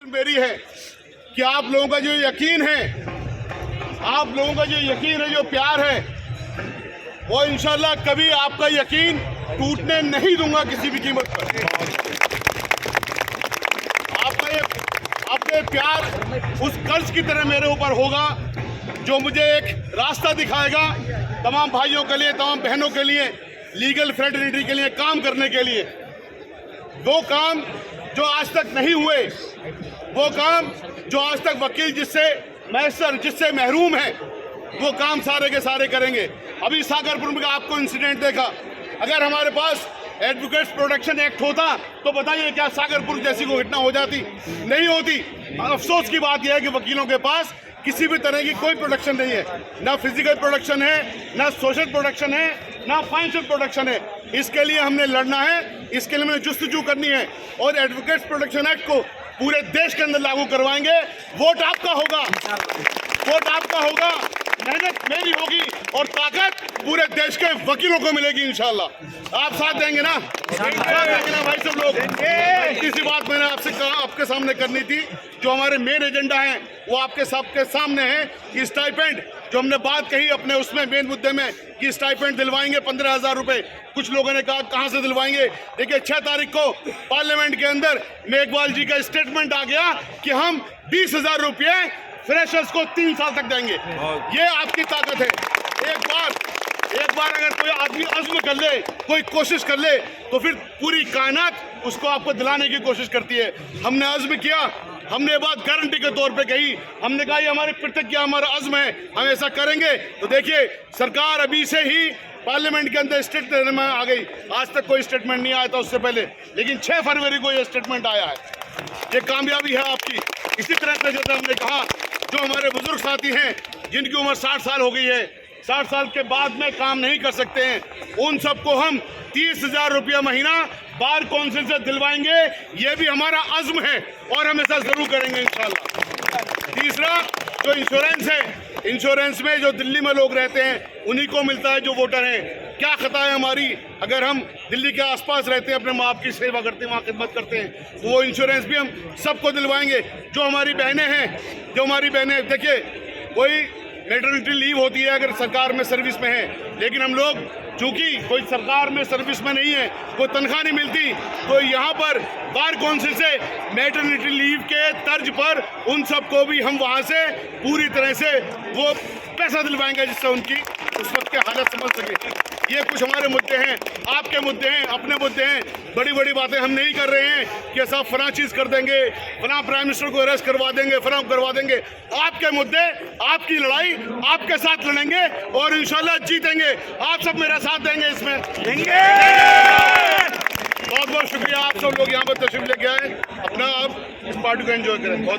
मेरी है कि आप लोगों का जो यकीन है, आप लोगों का जो यकीन है, जो प्यार है, वो इंशाल्लाह कभी आपका यकीन टूटने नहीं दूंगा किसी भी कीमत पर। आपका प्यार उस कर्ज की तरह मेरे ऊपर होगा जो मुझे एक रास्ता दिखाएगा तमाम भाइयों के लिए, तमाम बहनों के लिए, लीगल फ्रेटर्निटी के लिए काम करने के लिए। वो काम जो आज तक नहीं हुए, वो काम जो आज तक वकील जिससे महरूम है, वो काम सारे के सारे करेंगे। अभी सागरपुर में आपको इंसिडेंट देखा, अगर हमारे पास एडवोकेट्स प्रोटेक्शन एक्ट होता तो बताइए क्या सागरपुर जैसी कोई घटना हो जाती? नहीं होती। अफसोस की बात यह है कि वकीलों के पास किसी भी तरह की कोई प्रोटेक्शन नहीं है, ना फिजिकल प्रोटेक्शन है, ना सोशल प्रोटेक्शन है, ना फाइनेंशियल प्रोटेक्शन है। इसके लिए हमने लड़ना है, इसके लिए हमें जुस्तजू करनी है और एडवोकेट्स प्रोटेक्शन एक्ट को पूरे देश के अंदर लागू करवाएंगे। वोट आपका होगा, वोट आपका होगा, मेहनत मेरी होगी और ताकत पूरे देश के वकीलों को मिलेगी इंशाल्लाह। आप साथ देंगे ना? साथ देंगे ना भाई सब लोग? किसी बात मैंने आपसे कहा, आपके सामने करनी थी। जो हमारे मेन एजेंडा है वो आपके सबके सामने है कि स्टाइपेंड जो हमने बात कही अपने उसमें मेन मुद्दे में कि स्टाइपेंड दिलवाएंगे 15,000 रुपए। कुछ लोगों ने कहा कहां से दिलवाएंगे? देखिए 6 तारीख को पार्लियामेंट के अंदर मेघवाल जी का स्टेटमेंट आ गया कि हम 20,000 रुपये फ्रेशर्स को 3 साल तक देंगे। ये आपकी ताकत है। एक बार अगर कोई आदमी अज़्म कर ले, कोई कोशिश कर ले, तो फिर पूरी कायनात उसको आपको दिलाने की कोशिश करती है। हमने अज़्म किया, हमने ये बात गारंटी के तौर पे कही, हमने कहा ये हमारी प्रतिज्ञा, हमारा अज़्म है, हम ऐसा करेंगे। तो देखिए सरकार अभी से ही पार्लियामेंट के अंदर स्टेटमेंट देने में आ गई। आज तक कोई स्टेटमेंट नहीं आया था उससे पहले, लेकिन 6 फरवरी को ये स्टेटमेंट आया है। ये कामयाबी है आपकी। इसी तरह से जैसे हमने कहा, जो हमारे बुजुर्ग साथी हैं जिनकी उम्र 60 साल हो गई है, 60 साल के बाद में काम नहीं कर सकते हैं, उन सबको हम 30,000 रुपया महीना बार काउंसिल से दिलवाएंगे। ये भी हमारा अज़्म है और हम ऐसा जरूर करेंगे इंशाल्लाह। तीसरा जो इंश्योरेंस है, इंश्योरेंस में जो दिल्ली में लोग रहते हैं उन्हीं को मिलता है जो वोटर हैं। क्या खता है हमारी अगर हम दिल्ली के आसपास रहते हैं, अपने माँ बाप की सेवा करते हैं, वहाँ खिदमत करते हैं, तो वो इंश्योरेंस भी हम सबको दिलवाएंगे। जो हमारी बहनें हैं, देखिए कोई मैटरनिटी लीव होती है अगर सरकार में सर्विस में है, लेकिन हम लोग चूंकि कोई सरकार में सर्विस में नहीं है, कोई तनख्वाह नहीं मिलती, तो यहाँ पर बार काउंसिल से मैटरनिटी लीव के तर्ज पर उन सबको भी हम वहाँ से पूरी तरह से वो पैसा दिलवाएंगे जिससे उनकी उस वक्त की हालत समझ सके। ये कुछ हमारे मुद्दे हैं, आपके मुद्दे हैं, अपने मुद्दे हैं। बड़ी बड़ी बातें हम नहीं कर रहे हैं कि सब फलां चीज़ कर देंगे, फलां प्राइम मिनिस्टर को अरेस्ट करवा देंगे, फलां करवा देंगे। आपके मुद्दे, आपकी लड़ाई, आपके साथ लड़ेंगे और इंशाल्लाह जीतेंगे। आप सब मेरा साथ देंगे इसमें? देंगे। बहुत बहुत शुक्रिया, आप सब लोग यहाँ पर तशरीफ लेके आए। अपना आप इस पार्टी को एंजॉय करें। बहुत